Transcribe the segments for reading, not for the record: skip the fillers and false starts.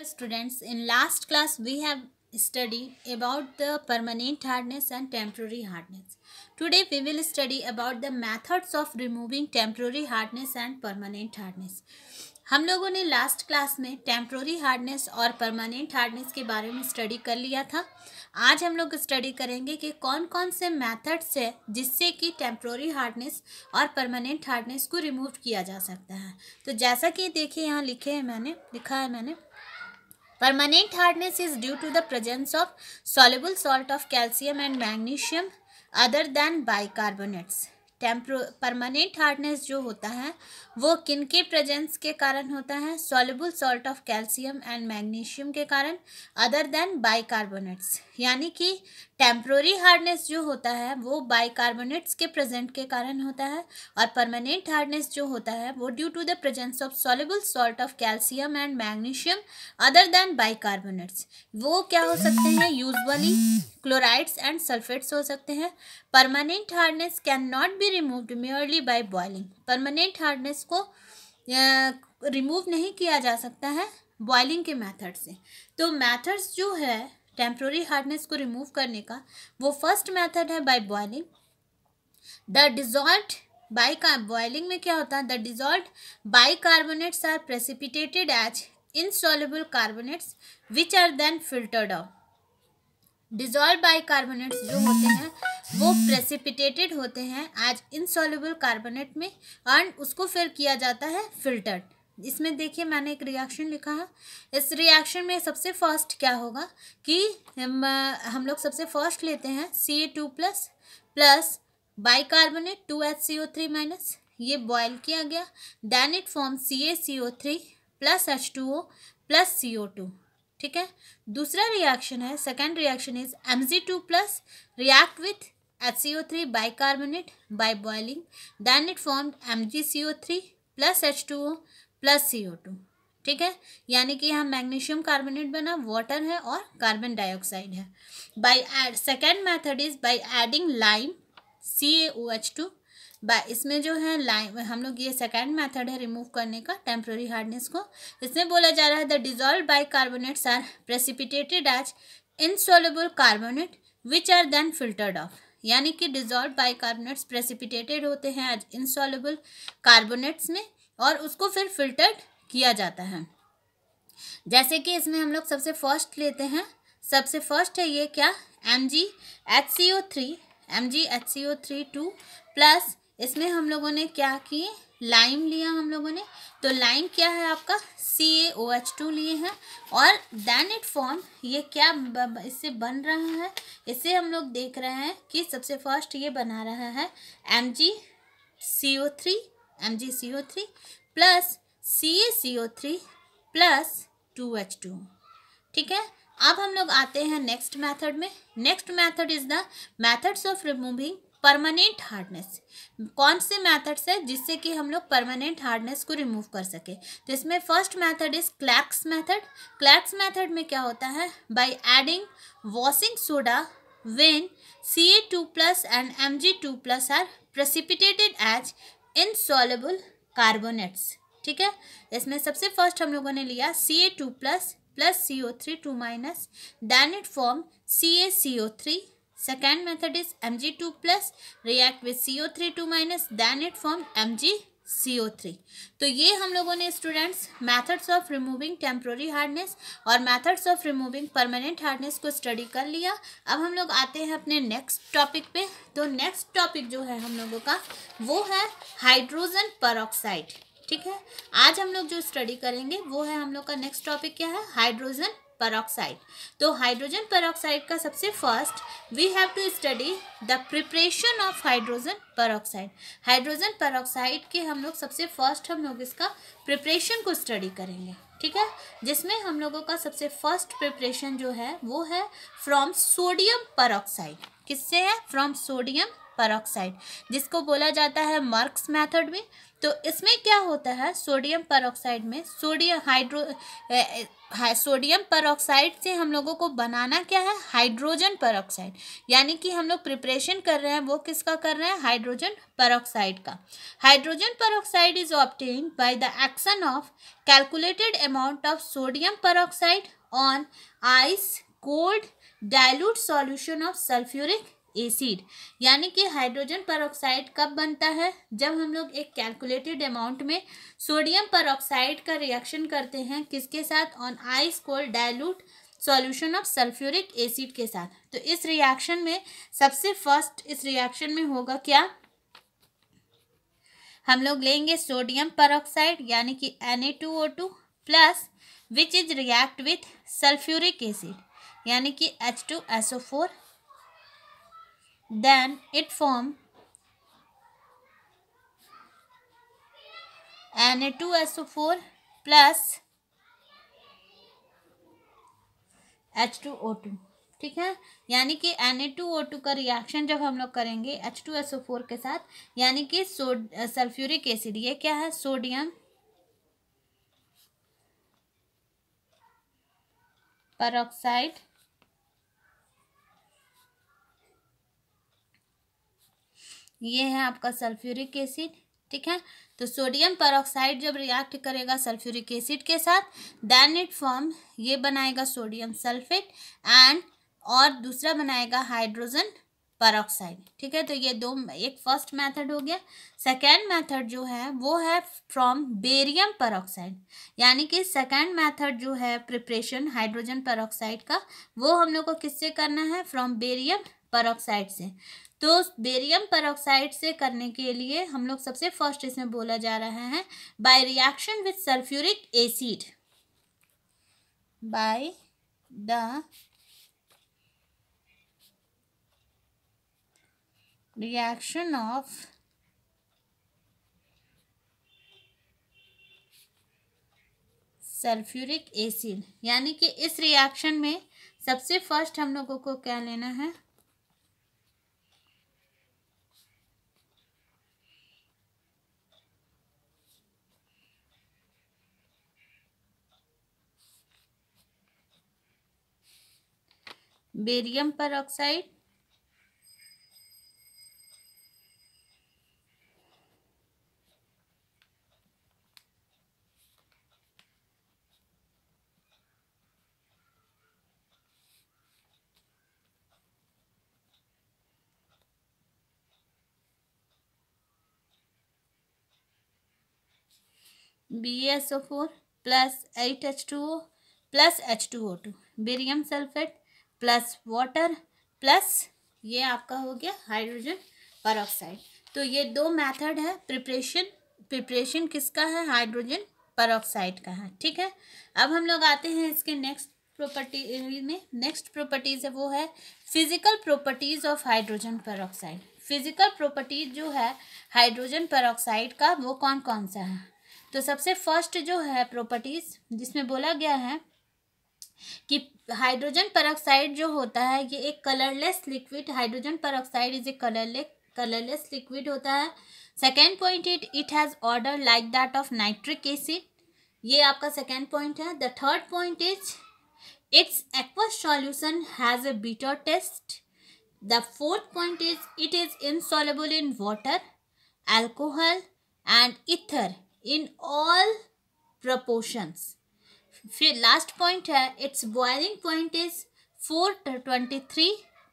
Students, in last class we have studied about the permanent hardness and temporary hardness. Today we will study about the methods of removing temporary hardness and permanent hardness. हम लोगों ने last class में temporary hardness और permanent hardness के बारे में study कर लिया था। आज हम लोग स्टडी करेंगे कि कौन कौन से मेथड्स है जिससे कि टेम्प्रोरी हार्डनेस और परमानेंट हार्डनेस को रिमूव किया जा सकता है। तो जैसा कि देखिए यहाँ लिखा है मैंने permanent hardness is due to the presence of soluble salt of calcium and magnesium other than bicarbonates. Permanent hardness जो होता है वो किन के प्रेजेंस के कारण होता है? Soluble salt of calcium and magnesium के कारण, अदर देन बाइकार्बोनेट्स। यानी कि टेम्प्रोरी हार्डनेस जो होता है वो बाइकार्बोनेट्स के प्रेजेंट के कारण होता है, और परमानेंट हार्डनेस जो होता है वो due to the presence of soluble salt of calcium and magnesium other than bicarbonates. वो क्या हो सकते हैं? यूजुअली क्लोराइड्स एंड सल्फेट्स हो सकते हैं। Permanent hardness can not be removed merely by boiling. Permanent hardness को रिमूव नहीं किया जा सकता है बॉइलिंग के मेथड से। तो मेथड्स जो है टेम्प्रोरी हार्डनेस को रिमूव करने का, वो फर्स्ट मेथड है by boiling. The dissolved boiling में क्या होता है? The dissolved bicarbonates are precipitated as insoluble carbonates which are then filtered out. Dissolve bicarbonates जो होते हैं वो प्रेसिपिटेटेड होते हैं एज इनसॉल्युबल कार्बोनेट में, एंड उसको फिर किया जाता है फिल्टर्ड। इसमें देखिए मैंने एक रिएक्शन लिखा है। इस रिएक्शन में सबसे फर्स्ट क्या होगा कि हम लोग सबसे फर्स्ट लेते हैं Ca2 plus bicarbonate 2HCO3 minus, ये बॉयल किया गया। Then it form CaCO3 plus H2O plus CO2। ठीक है। दूसरा रिएक्शन है, second reaction is Mg2 plus react with HCO3 bicarbonate by boiling, then it form MgCO3 plus H2O plus CO2। ठीक है। यानी कि यहाँ मैग्नीशियम कार्बोनेट बना, वाटर है और कार्बन डाइऑक्साइड है। By second method is by adding lime CaOH2। इसमें जो है लाइम, हम लोग ये सेकेंड मेथड है रिमूव करने का टेम्प्रोरी हार्डनेस को। इसमें बोला जा रहा है the dissolve bicarbonates are precipitated as insoluble carbonate which are then filtered off. यानी कि डिजॉल्व बाइकार्बोनेट्स प्रेसिपिटेटेड होते हैं एज इनसॉल्युबल कार्बोनेट्स में, और उसको फिर फिल्टर्ड किया जाता है। जैसे कि इसमें हम लोग सबसे फर्स्ट लेते हैं, सबसे फर्स्ट है ये क्या? MgHCO3 2 प्लस इसमें हम लोगों ने क्या किए? लाइम लिया हम लोगों ने। तो लाइम क्या है आपका? CaOH2 लिए हैं, और देन इट फॉर्म, ये क्या इससे बन रहा है? इससे हम लोग देख रहे हैं कि सबसे फर्स्ट ये बना रहा है MgCO3 plus CaCO3 plus 2H2। ठीक है। अब हम लोग आते हैं नेक्स्ट मेथड में। Next method is the methods of removing permanent hardness. कौन से मेथड्स है जिससे कि हम लोग परमानेंट हार्डनेस को रिमूव कर सके? तो इसमें first method is Clark's method. Clark's method में क्या होता है? By adding washing soda when Ca2 plus and Mg2 plus are precipitated as insoluble carbonates. ठीक है। इसमें सबसे फर्स्ट हम लोगों ने लिया Ca2 plus CO3 2 minus, then it form CaCO3. Second method is Mg2 plus react with CO3 2 minus, then it form MgCO3। तो ये हम लोगों ने students methods of removing temporary hardness और methods of removing permanent hardness को study कर लिया। अब हम लोग आते हैं अपने नेक्स्ट टॉपिक पे। तो नेक्स्ट टॉपिक जो है हम लोगों का वो है हाइड्रोजन परऑक्साइड। ठीक है। आज हम लोग जो स्टडी करेंगे वो है, हम लोग का नेक्स्ट टॉपिक क्या है? Hydrogen peroxide. तो हाइड्रोजन परऑक्साइड का सबसे first we have to study the preparation of hydrogen peroxide. Hydrogen peroxide के हम लोग सबसे फर्स्ट हम लोग इसका प्रिपरेशन को स्टडी करेंगे। ठीक है। जिसमें हम लोगों का सबसे फर्स्ट प्रिपरेशन जो है वो है फ्रॉम सोडियम परऑक्साइड। किससे है? फ्रॉम सोडियम परऑक्साइड, जिसको बोला जाता है मर्क्स मेथड भी। तो इसमें क्या होता है, सोडियम परऑक्साइड में सोडियम परऑक्साइड से हम लोगों को बनाना क्या है, हाइड्रोजन परऑक्साइड। यानी कि हम लोग प्रिपरेशन कर रहे हैं वो किसका कर रहे हैं, हाइड्रोजन परऑक्साइड का। Hydrogen peroxide is obtained by the action of calculated amount of sodium peroxide on ice cold dilute solution of sulphuric acid. यानी कि हाइड्रोजन परऑक्साइड कब बनता है, जब हम लोग एक कैलकुलेटेड अमाउंट में सोडियम परऑक्साइड का रिएक्शन करते हैं किसके साथ, on ice cold dilute solution of sulphuric acid के साथ। तो इस रिएक्शन में सबसे फर्स्ट इस रिएक्शन में होगा क्या, हम लोग लेंगे सोडियम परऑक्साइड यानी कि Na2O2 plus which is react with sulphuric acid यानी कि H2SO4, then it form Na2SO4 plus H2O2। ठीक है, यानी कि Na2O2 का रिएक्शन जब हम लोग करेंगे H2SO4 के साथ, यानी कि सल्फ्यूरिक एसिड, ये क्या है, सोडियम परऑक्साइड ये है आपका सल्फ्यूरिक एसिड। ठीक है, तो सोडियम परऑक्साइड जब रिएक्ट करेगा सल्फ्यूरिक एसिड के साथ, देन इट फॉर्म, ये बनाएगा सोडियम सल्फेट एंड और दूसरा बनाएगा हाइड्रोजन परऑक्साइड। ठीक है, तो ये दो, एक फर्स्ट मेथड हो गया। सेकेंड मेथड जो है वो है फ्रॉम बेरियम परऑक्साइड, यानी कि सेकेंड मेथड जो है प्रिपरेशन हाइड्रोजन परऑक्साइड का, वो हम लोग को किससे करना है, फ्रॉम बेरियम परऑक्साइड से। तो बेरियम परऑक्साइड से करने के लिए हम लोग सबसे फर्स्ट इसमें बोला जा रहा है by reaction with sulphuric acid, by the reaction of sulphuric acid. यानी कि इस रिएक्शन में सबसे फर्स्ट हम लोगों को क्या लेना है, barium peroxide BaSO4 plus 8H2O plus H2O2, barium sulphate plus water plus ये आपका हो गया हाइड्रोजन परऑक्साइड। तो ये दो मेथड है प्रिपरेशन किसका है, हाइड्रोजन परऑक्साइड का है। ठीक है, अब हम लोग आते हैं इसके नेक्स्ट प्रॉपर्टी में। नेक्स्ट प्रॉपर्टीज है वो है physical properties of hydrogen peroxide. Physical properties जो है हाइड्रोजन परऑक्साइड का वो कौन कौन सा है, तो सबसे फर्स्ट जो है प्रॉपर्टीज जिसमें बोला गया है कि हाइड्रोजन परऑक्साइड जो होता है ये एक colourless liquid, hydrogen peroxide is a colourless liquid होता है। Second point, it has order like that of nitric acid, ये आपका सेकेंड पॉइंट है। The third point is it's aqueous solution has a bitter taste. The fourth point is it is insoluble in water, alcohol and ether in all proportions। फिर last point है it's boiling point is 423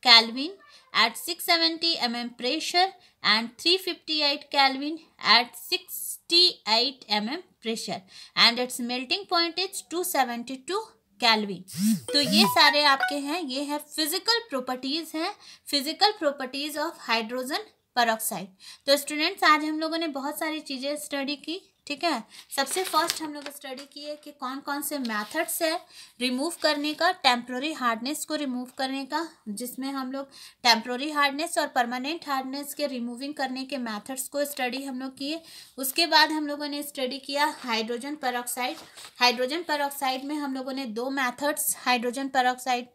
Kelvin at 670 mm pressure and 358 Kelvin at 68 mm pressure and its melting point is 272 Kelvin। तो ये सारे आपके हैं, ये है physical properties हैं, physical properties of hydrogen peroxide. तो स्टूडेंट्स आज हम लोगों ने बहुत सारी चीज़ें स्टडी की। ठीक है। सबसे फर्स्ट हम लोग स्टडी किए कि कौन कौन से मेथड्स है रिमूव करने का, टेम्प्रोरी हार्डनेस को रिमूव करने का, जिसमें हम लोग टेम्प्रोरी हार्डनेस और परमानेंट हार्डनेस के रिमूविंग करने के मेथड्स को स्टडी हम लोग किए। उसके बाद हम लोगों ने स्टडी किया हाइड्रोजन पेरोक्साइड। हाइड्रोजन पेरोक्साइड में हम लोगों ने दो मेथड्स हाइड्रोजन पेरोक्साइड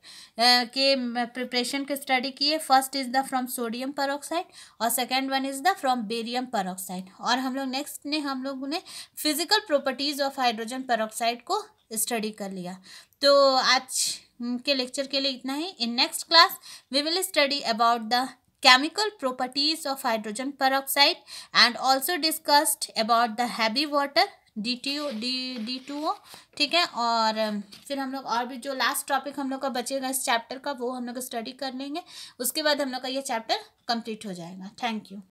के प्रिपरेशन के स्टडी किए। First is the from sodium peroxide और second one is the from barium peroxide. और हम लोग नेक्स्ट ने हम लोगों ने physical properties of hydrogen peroxide को स्टडी कर लिया। तो आज के लेक्चर के लिए इतना ही। In next class we will study about the chemical properties of hydrogen peroxide and also discussed about the heavy water D2O, ठीक है। और फिर हम लोग और भी जो लास्ट टॉपिक हम लोग का बचेगा इस चैप्टर का वो हम लोग स्टडी कर लेंगे। उसके बाद हम लोग का ये चैप्टर कंप्लीट हो जाएगा। Thank you.